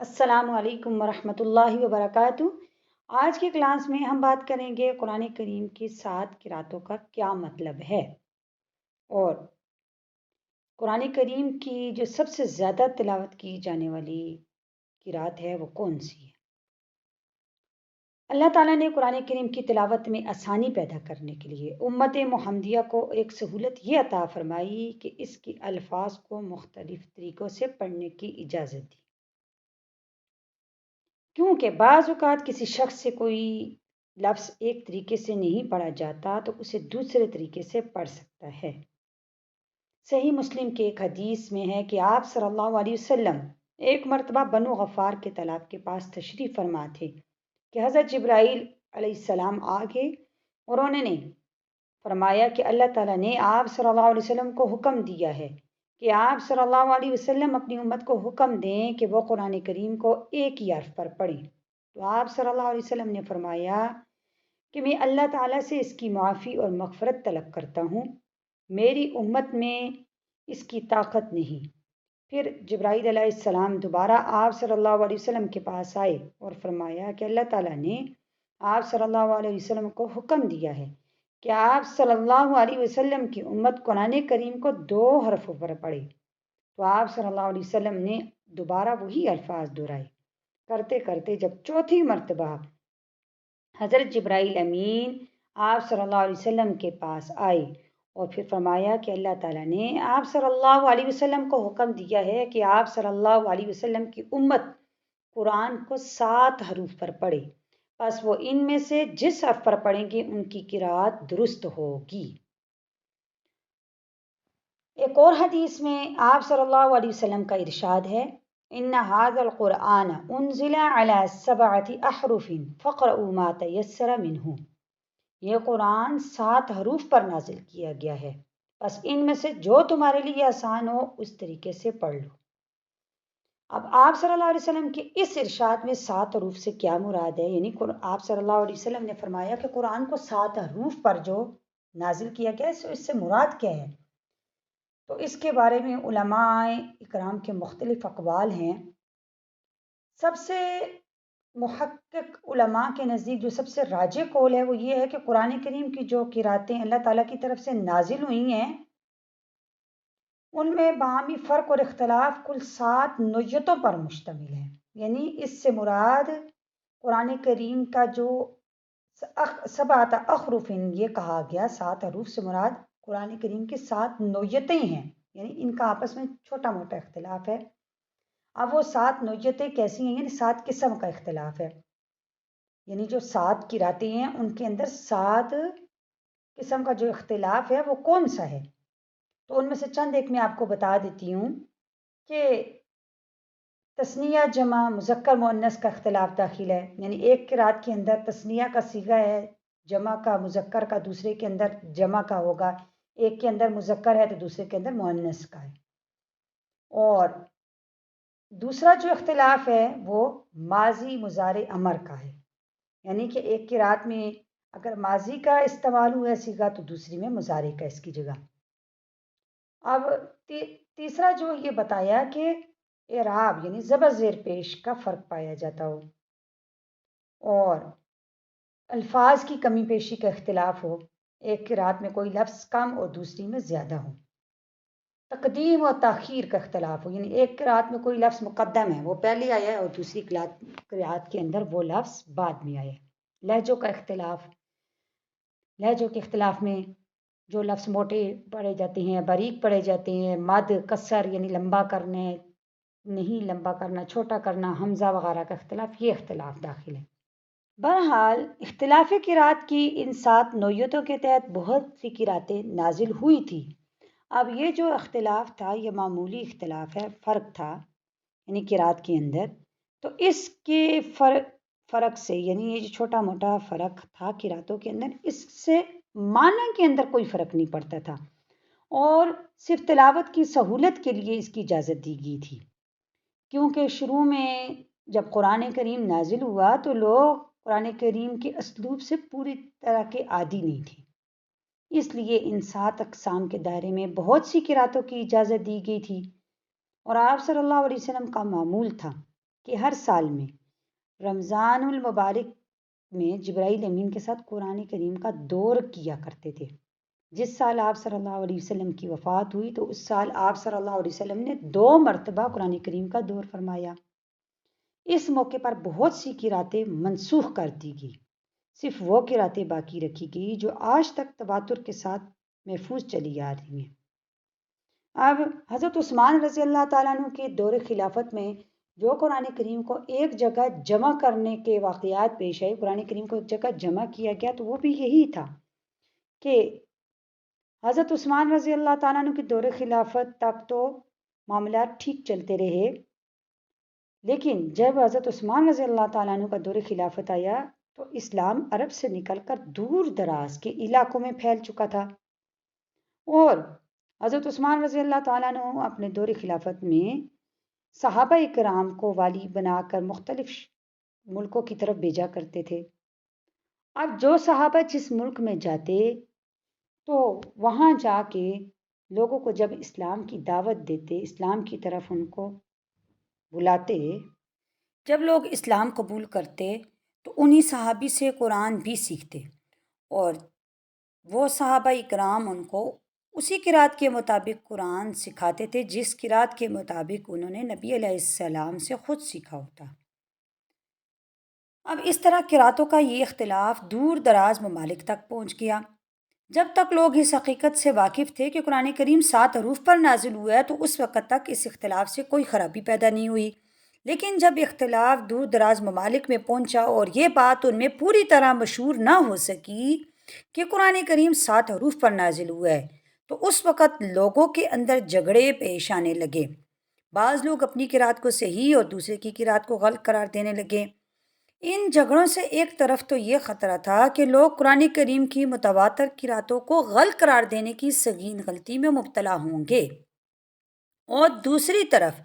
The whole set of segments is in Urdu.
السلام علیکم ورحمۃ اللہ وبرکاتہ۔ آج کی کلاس میں ہم بات کریں گے قرآن کریم کی 7 قراتوں کا کیا مطلب ہے، اور قرآن کریم کی جو سب سے زیادہ تلاوت کی جانے والی قرات ہے وہ کون سی ہے۔ اللہ تعالیٰ نے قرآن کریم کی تلاوت میں آسانی پیدا کرنے کے لیے امت محمدیہ کو ایک سہولت یہ عطا فرمائی کہ اس کی الفاظ کو مختلف طریقوں سے پڑھنے کی اجازت دی، کیونکہ بعض اوقات کسی شخص سے کوئی لفظ ایک طریقے سے نہیں پڑھا جاتا تو اسے دوسرے طریقے سے پڑھ سکتا ہے۔ صحیح مسلم کے ایک حدیث میں ہے کہ آپ صلی اللہ علیہ وسلم ایک مرتبہ بنو غفار کے تالاب کے پاس تشریف فرما تھے کہ حضرت جبرائیل علیہ السلام آ گئے اور انہوں نے فرمایا کہ اللہ تعالیٰ نے آپ صلی اللہ علیہ وسلم کو حکم دیا ہے کہ آپ صلی اللہ علیہ وسلم اپنی امت کو حکم دیں کہ وہ قرآن کریم کو ایک ہی حرف پر پڑھیں۔ تو آپ صلی اللہ علیہ وسلم نے فرمایا کہ میں اللہ تعالیٰ سے اس کی معافی اور مغفرت طلب کرتا ہوں، میری امت میں اس کی طاقت نہیں۔ پھر جبرائیل علیہ السلام دوبارہ آپ صلی اللہ علیہ وسلم کے پاس آئے اور فرمایا کہ اللہ تعالیٰ نے آپ صلی اللہ علیہ وسلم کو حکم دیا ہے کہ آپ صلی اللہ علیہ وسلم کی امت قرآن کریم کو 2 حرفوں پر پڑھے۔ تو آپ صلی اللہ علیہ وسلم نے دوبارہ وہی الفاظ دہرائے۔ کرتے کرتے جب چوتھی مرتبہ حضرت جبرائیل امین آپ صلی اللہ علیہ وسلم کے پاس آئے اور پھر فرمایا کہ اللہ تعالیٰ نے آپ صلی اللہ علیہ وسلم کو حکم دیا ہے کہ آپ صلی اللہ علیہ وسلم کی امت قرآن کو 7 حروف پر پڑھے، بس وہ ان میں سے جس حرف پر پڑھیں گے ان کی قرات درست ہوگی۔ ایک اور حدیث میں آپ صلی اللہ علیہ وسلم کا ارشاد ہے، ان هذا القرآن انزل على 7 احرف فاقرؤوا ما تيسر منه۔ یہ قرآن 7 حروف پر نازل کیا گیا ہے، بس ان میں سے جو تمہارے لیے آسان ہو اس طریقے سے پڑھ لو۔ اب آپ صلی اللہ علیہ وسلم کے اس ارشاد میں 7 حروف سے کیا مراد ہے، یعنی آپ صلی اللہ علیہ وسلم نے فرمایا کہ قرآن کو 7 حروف پر جو نازل کیا گیا ہے اس سے مراد کیا ہے۔ تو اس کے بارے میں علماء اکرام کے مختلف اقوال ہیں۔ سب سے محقق علماء کے نزدیک جو سب سے راجح قول ہے وہ یہ ہے کہ قرآن کریم کی جو قراتیں اللہ تعالیٰ کی طرف سے نازل ہوئی ہیں ان میں باہمی فرق اور اختلاف کل 7 نوعیتوں پر مشتمل ہے، یعنی اس سے مراد قرآن کریم کا جو 7 احرف یہ کہا گیا 7 حروف سے مراد قرآن کریم کی 7 نوعیتیں ہیں، یعنی ان کا آپس میں چھوٹا موٹا اختلاف ہے۔ اب وہ 7 نوعیتیں کیسی ہیں، یعنی 7 قسم کا اختلاف ہے، یعنی جو 7 قراتیں ہیں ان کے اندر 7 قسم کا جو اختلاف ہے وہ کون سا ہے۔ تو ان میں سے چند ایک میں آپ کو بتا دیتی ہوں کہ تثنیہ جمع مذکر مؤنث کا اختلاف داخل ہے، یعنی ایک قرات کے اندر تثنیہ کا صیغہ ہے، جمع کا مذکر کا دوسرے کے اندر جمع کا ہوگا، ایک کے اندر مذکر ہے تو دوسرے کے اندر مؤنث کا ہے۔ اور دوسرا جو اختلاف ہے وہ ماضی مضارع امر کا ہے، یعنی کہ ایک قرات میں اگر ماضی کا استعمال ہوا صیغہ تو دوسری میں مضارع کا اس کی جگہ۔ اب تیسرا جو یہ بتایا کہ اعراب یعنی زبر زیر پیش کا فرق پایا جاتا ہو، اور الفاظ کی کمی پیشی کا اختلاف ہو، ایک قرات میں کوئی لفظ کم اور دوسری میں زیادہ ہو، تقدیم و تاخیر کا اختلاف ہو، یعنی ایک قرات میں کوئی لفظ مقدم ہے وہ پہلے آیا ہے اور دوسری قرات کے اندر وہ لفظ بعد میں آیا ہے۔ لہجوں کا اختلاف، لہجوں کے اختلاف میں جو لفظ موٹے پڑھے جاتے ہیں باریک پڑھے جاتے ہیں، مد قصر یعنی لمبا کرنا نہیں لمبا کرنا چھوٹا کرنا، حمزہ وغیرہ کا اختلاف، یہ اختلاف داخل ہے۔ بہرحال اختلاف قرات کی ان 7 نوعیتوں کے تحت بہت سی قراتیں نازل ہوئی تھی۔ اب یہ جو اختلاف تھا یہ معمولی اختلاف ہے، فرق تھا یعنی قرات کے اندر، تو اس کے فرق سے یعنی یہ جو چھوٹا موٹا فرق تھا قراتوں کے اندر، اس سے معنی کے اندر کوئی فرق نہیں پڑتا تھا، اور صرف تلاوت کی سہولت کے لیے اس کی اجازت دی گئی تھی، کیونکہ شروع میں جب قرآن کریم نازل ہوا تو لوگ قرآن کریم کے اسلوب سے پوری طرح کے عادی نہیں تھے، اس لیے ان 7 اقسام کے دائرے میں بہت سی قراتوں کی اجازت دی گئی تھی، اور آپ صلی اللہ علیہ وسلم کا معمول تھا کہ ہر سال میں رمضان المبارک میں جبرائیل امین کے ساتھ قرآن کریم کا دور کیا کرتے تھے۔ جس سال آپ صلی اللہ علیہ وسلم کی وفات ہوئی تو اس سال آپ صلی اللہ علیہ وسلم نے 2 مرتبہ قرآن کریم کا دور فرمایا۔ اس موقع پر بہت سی قراتیں منسوخ کر دی گئی، صرف وہ قراتیں باقی رکھی گئی جو آج تک تواتر کے ساتھ محفوظ چلی آ رہی ہیں۔ اب حضرت عثمان رضی اللہ تعالیٰ عنہ کے دور خلافت میں جو قرآن کریم کو ایک جگہ جمع کرنے کے واقعات پیش آئے، قرآن کریم کو ایک جگہ جمع کیا گیا، تو وہ بھی یہی تھا کہ حضرت عثمان رضی اللہ تعالیٰ عنہ کے دور خلافت تک تو معاملات ٹھیک چلتے رہے، لیکن جب حضرت عثمان رضی اللہ تعالیٰ عنہ کا دور خلافت آیا تو اسلام عرب سے نکل کر دور دراز کے علاقوں میں پھیل چکا تھا، اور حضرت عثمان رضی اللہ تعالیٰ عنہ اپنے دور خلافت میں صحابہ اکرام کو والی بنا کر مختلف ملکوں کی طرف بھیجا کرتے تھے۔ اب جو صحابہ جس ملک میں جاتے تو وہاں جا کے لوگوں کو جب اسلام کی دعوت دیتے، اسلام کی طرف ان کو بلاتے، جب لوگ اسلام قبول کرتے تو انہی صحابی سے قرآن بھی سیکھتے، اور وہ صحابہ اکرام ان کو اسی قرات کے مطابق قرآن سکھاتے تھے جس قرات کے مطابق انہوں نے نبی علیہ السلام سے خود سیکھا ہوتا۔ اب اس طرح قراتوں کا یہ اختلاف دور دراز ممالک تک پہنچ گیا۔ جب تک لوگ اس حقیقت سے واقف تھے کہ قرآن کریم 7 حروف پر نازل ہوا ہے تو اس وقت تک اس اختلاف سے کوئی خرابی پیدا نہیں ہوئی، لیکن جب اختلاف دور دراز ممالک میں پہنچا اور یہ بات ان میں پوری طرح مشہور نہ ہو سکی کہ قرآن کریم 7 حروف پر نازل ہوا ہے، تو اس وقت لوگوں کے اندر جھگڑے پیش آنے لگے۔ بعض لوگ اپنی قرات کو صحیح اور دوسرے کی قرات کو غلط قرار دینے لگے۔ ان جھگڑوں سے ایک طرف تو یہ خطرہ تھا کہ لوگ قرآن کریم کی متواتر قراتوں کو غلط قرار دینے کی سنگین غلطی میں مبتلا ہوں گے، اور دوسری طرف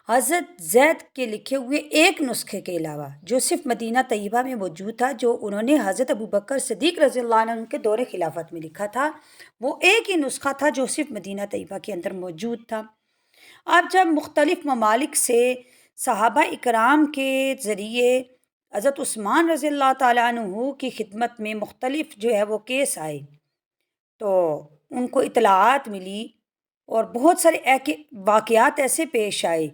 حضرت زید کے لکھے ہوئے ایک نسخے کے علاوہ جو صرف مدینہ طیبہ میں موجود تھا، جو انہوں نے حضرت ابوبکر صدیق رضی اللہ عنہ کے دور خلافت میں لکھا تھا، وہ ایک ہی نسخہ تھا جو صرف مدینہ طیبہ کے اندر موجود تھا۔ اب جب مختلف ممالک سے صحابہ اکرام کے ذریعے حضرت عثمان رضی اللہ تعالیٰ عنہ کی خدمت میں مختلف جو ہے وہ کیس آئے، تو ان کو اطلاعات ملی اور بہت سارے واقعات ایسے پیش آئے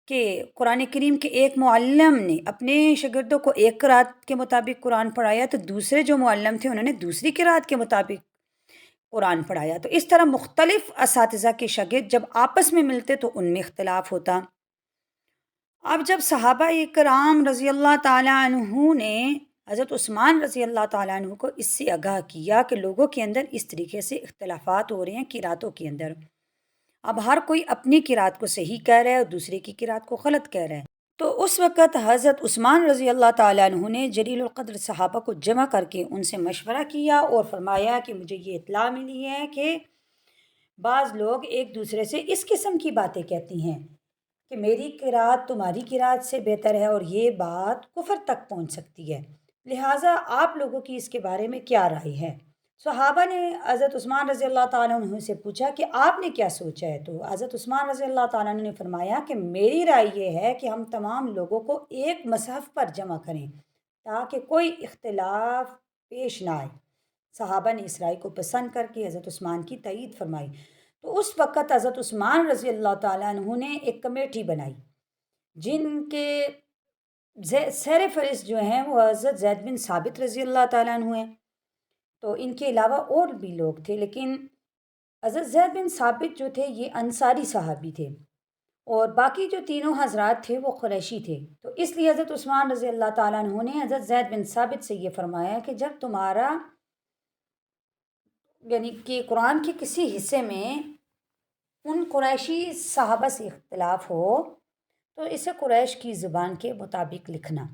کہ قرآن کریم کے ایک معلم نے اپنے شاگردوں کو ایک قرات کے مطابق قرآن پڑھایا، تو دوسرے جو معلم تھے انہوں نے دوسری قرات کے مطابق قرآن پڑھایا۔ تو اس طرح مختلف اساتذہ کے شاگرد جب آپس میں ملتے تو ان میں اختلاف ہوتا۔ اب جب صحابہ اکرام رضی اللہ تعالیٰ عنہ نے حضرت عثمان رضی اللہ تعالیٰ عنہ کو اس سے آگاہ کیا کہ لوگوں کے اندر اس طریقے سے اختلافات ہو رہے ہیں قراتوں کے اندر، اب ہر کوئی اپنی قرات کو صحیح کہہ رہا ہے اور دوسرے کی قرات کو غلط کہہ رہا ہے، تو اس وقت حضرت عثمان رضی اللہ تعالیٰ عنہ نے جلیل القدر صحابہ کو جمع کر کے ان سے مشورہ کیا اور فرمایا کہ مجھے یہ اطلاع ملی ہے کہ بعض لوگ ایک دوسرے سے اس قسم کی باتیں کہتی ہیں کہ میری قرات تمہاری قرات سے بہتر ہے، اور یہ بات کفر تک پہنچ سکتی ہے، لہٰذا آپ لوگوں کی اس کے بارے میں کیا رائے ہے؟ صحابہ نے حضرت عثمان رضی اللہ تعالیٰ عنہ سے پوچھا کہ آپ نے کیا سوچا ہے؟ تو حضرت عثمان رضی اللہ تعالیٰ عنہ نے فرمایا کہ میری رائے یہ ہے کہ ہم تمام لوگوں کو ایک مصحف پر جمع کریں تاکہ کوئی اختلاف پیش نہ آئے۔ صحابہ نے اس رائے کو پسند کر کے حضرت عثمان کی تائید فرمائی، تو اس وقت حضرت عثمان رضی اللہ تعالیٰ عنہ نے ایک کمیٹی بنائی جن کے سیر فہرست جو ہیں وہ حضرت زید بن ثابت رضی اللہ تعالیٰ عنہ ہیں، تو ان کے علاوہ اور بھی لوگ تھے، لیکن حضرت زید بن ثابت جو تھے یہ انصاری صحابی تھے، اور باقی جو تینوں حضرات تھے وہ قریشی تھے، تو اس لیے حضرت عثمان رضی اللہ تعالیٰ عنہ نے حضرت زید بن ثابت سے یہ فرمایا کہ جب تمہارا یعنی کہ قرآن کے کسی حصے میں ان قریشی صحابہ سے اختلاف ہو تو اسے قریش کی زبان کے مطابق لکھنا،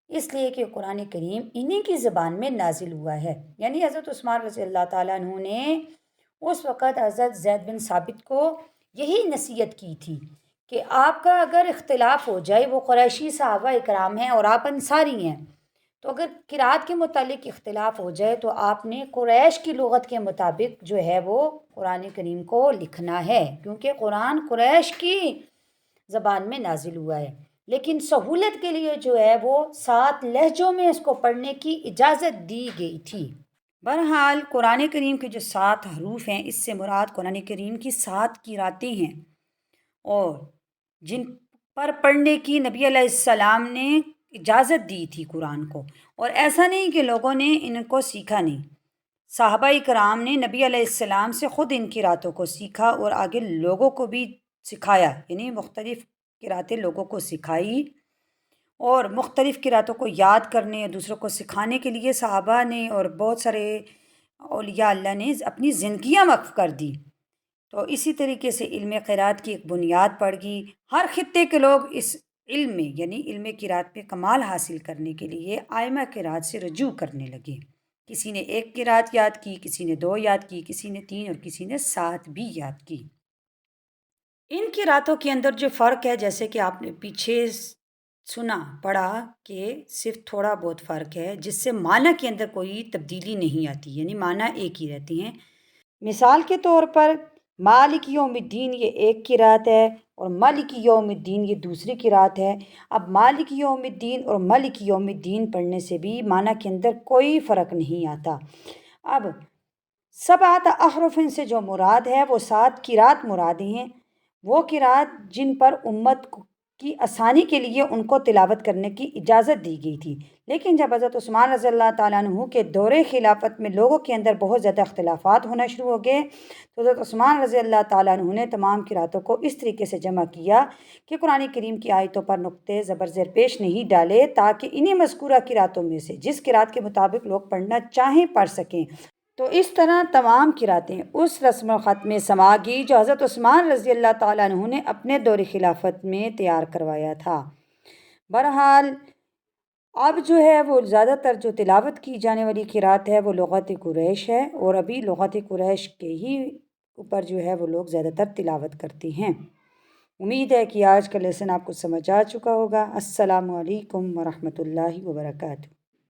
اس لیے کہ قرآن کریم انہی کی زبان میں نازل ہوا ہے۔ یعنی حضرت عثمان رضی اللہ تعالیٰ عنہ نے اس وقت حضرت زید بن ثابت کو یہی نصیحت کی تھی کہ آپ کا اگر اختلاف ہو جائے، وہ قریشی صحابہ اکرام ہیں اور آپ انصاری ہیں، تو اگر قرات کے متعلق اختلاف ہو جائے تو آپ نے قریش کی لغت کے مطابق جو ہے وہ قرآن کریم کو لکھنا ہے، کیونکہ قرآن قریش کی زبان میں نازل ہوا ہے۔ لیکن سہولت کے لیے جو ہے وہ 7 لہجوں میں اس کو پڑھنے کی اجازت دی گئی تھی۔ بہرحال قرآن کریم کے جو 7 حروف ہیں، اس سے مراد قرآن کریم کی 7 قراتیں ہیں، اور جن پر پڑھنے کی نبی علیہ السلام نے اجازت دی تھی قرآن کو، اور ایسا نہیں کہ لوگوں نے ان کو سیکھا نہیں، صحابہ کرام نے نبی علیہ السلام سے خود ان قراتوں کو سیکھا اور آگے لوگوں کو بھی سکھایا، یعنی مختلف قراتیں لوگوں کو سکھائی، اور مختلف قراتوں کو یاد کرنے اور دوسروں کو سکھانے کے لیے صحابہ نے اور بہت سارے اولیاء اللہ نے اپنی زندگیاں وقف کر دی۔ تو اسی طریقے سے علم قرات کی ایک بنیاد پڑ گئی۔ ہر خطے کے لوگ اس علم میں یعنی علم قرات پہ کمال حاصل کرنے کے لیے آئمہ قرات سے رجوع کرنے لگے۔ کسی نے 1 قرات یاد کی، کسی نے 2 یاد کی، کسی نے 3 اور کسی نے 7 بھی یاد کی۔ ان قراتوں کے اندر جو فرق ہے، جیسے کہ آپ نے پیچھے سنا پڑھا کہ صرف تھوڑا بہت فرق ہے، جس سے معنی کے اندر کوئی تبدیلی نہیں آتی، یعنی معنی ایک ہی رہتے ہیں۔ مثال کے طور پر مالک یوم الدین یہ 1 قرات ہے اور مالک یوم الدین یہ دوسری قرات ہے۔ اب مالک یوم الدین اور مالک یوم الدین پڑھنے سے بھی معنی کے اندر کوئی فرق نہیں آتا۔ اب 7 احرف سے جو مراد ہے وہ 7 قرات مراد ہیں، وہ قرات جن پر امت کی آسانی کے لیے ان کو تلاوت کرنے کی اجازت دی گئی تھی۔ لیکن جب حضرت عثمان رضی اللہ تعالیٰ عنہ کے دور خلافت میں لوگوں کے اندر بہت زیادہ اختلافات ہونا شروع ہو گئے، تو حضرت عثمان رضی اللہ تعالیٰ عنہ نے تمام قراتوں کو اس طریقے سے جمع کیا کہ قرآن کریم کی آیتوں پر نقطے زبر زیر پیش نہیں ڈالے، تاکہ انہیں مذکورہ قراتوں میں سے جس قرات کے مطابق لوگ پڑھنا چاہیں پڑھ سکیں۔ تو اس طرح تمام قراتیں اس رسم الخط میں سما گئی جو حضرت عثمان رضی اللہ تعالیٰ عنہ نے اپنے دور خلافت میں تیار کروایا تھا۔ بہرحال اب جو ہے وہ زیادہ تر جو تلاوت کی جانے والی قرات ہے وہ لغت قریش ہے، اور ابھی لغت قریش کے ہی اوپر جو ہے وہ لوگ زیادہ تر تلاوت کرتے ہیں۔ امید ہے کہ آج کا لیسن آپ کو سمجھ آ چکا ہوگا۔ السلام علیکم ورحمۃ اللہ وبرکاتہ۔